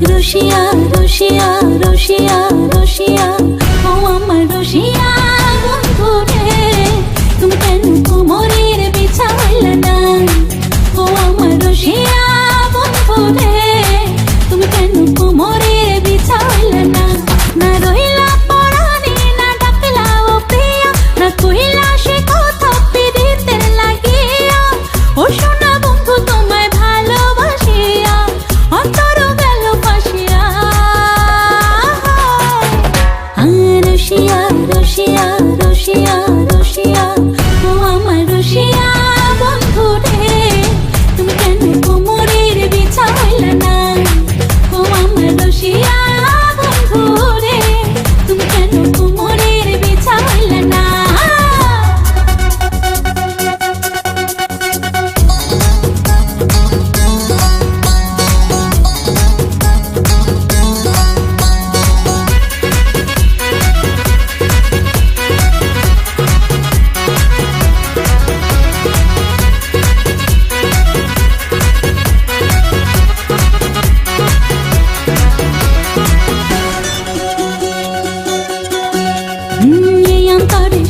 রসিয়া রসিয়া রসিয়া রসিয়া ও আমার রসিয়া বন্ধু রে, তুমি কেন কোমরের বিছা হইলে না? ও আমার রসিয়া বন্ধু রে, তুমি কেন কোমরের বিছা হইলে না? না রইলা পরাণে, না ডাকলা ও প্রিয়া, না কইলা সে কথা পিরিতের লাগিয়া। ও সোনা বন্ধু তোমায় ভালোবাসিয়া অন্তর গেল ফাঁসিয়া। রসিয়া রসিয়া রসিয়া রসিয়া ও আমার রসিয়া বন্ধু রে, তুমি কেন কোমরের বিছা হইলে না? ও আমার রসিয়া বন্ধু রে, তুমি কেন কোমরের বিছা হইলে না?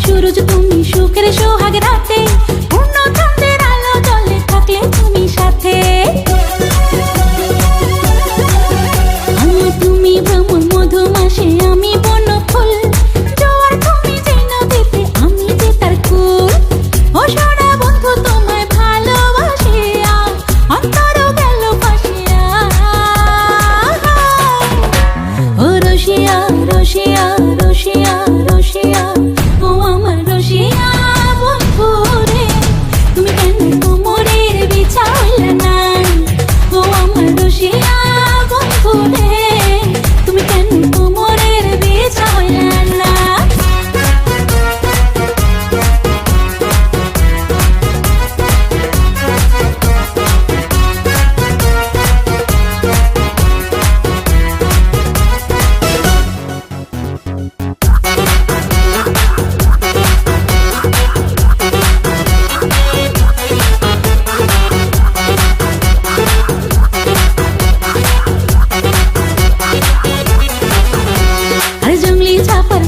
সুরজ তুমি সুখের সোহাগ রাতে, পূর্ণ চাঁদের আলো জলে থাকলে তুমি সাথে। তুমি ভ্রমণ মধুমাসে, আমি বন ফুল, জোয়ার তুমি যে নদীতে, আমি যে তার কুল। ও সোনা বন্ধু তোমায় ভালোবাসিয়া অন্তর গেল ফাঁসিয়া। ও রসিয়া রসিয়া রসিয়া রসিয়া ও আমার রসিয়া বন্ধু রে, তুমি কেন কোমরের বিছা হইলে না? ও আমার রসিয়া বন্ধু রে, তুমি কেন কোমরের বিছা হইলে না?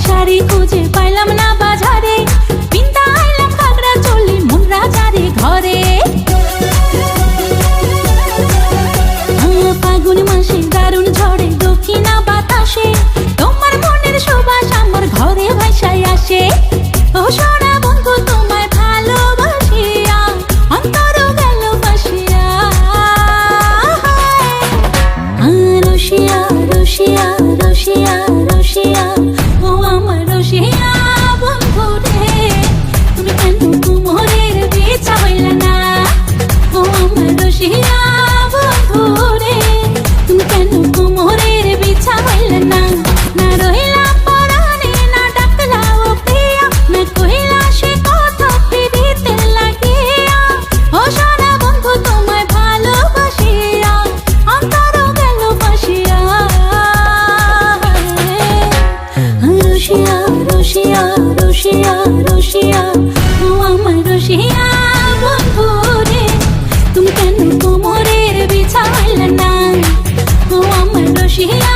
শাড়ি খুঁজে পাইলাম না বাজারে, পিন্তা আইলাম খাগড়া চলি মন রাজারে ঘরে। ফাগুন মাসে দারুণ ঝড়ে দক্ষিণা বাতাসে, তোমার মনের সুবাস আমার ঘরে ভাসায় আসে। ও সোনা বন্ধু তোমায় ভালোবাসিয়া অন্তর গেল ফাঁসিয়া। রসিয়া রসিয়া রসিয়া রসিয়া ও আমার রসিয়া বন্ধু রে, তুমি কেন কোমরের বিছা হইলে না? ও আমার রসিয়া বন্ধু রে, তুমি কেন কোমরের বিছা হইলে না? না রইলা পরাণে, না ডাকলা ও প্রিয়া, না কইলা সে কথা পিরিতের লাগিয়া। ও সোনা বন্ধু তোমায় ভালোবাসিয়া অন্তর গেল ফাঁসিয়া। রসিয়া রসিয়া রসিয়া রসিয়া ও আমার রসিয়া বন্ধু রে, তুমি কেন কোমরের বিছা হইলে না? ও আমার রসিয়া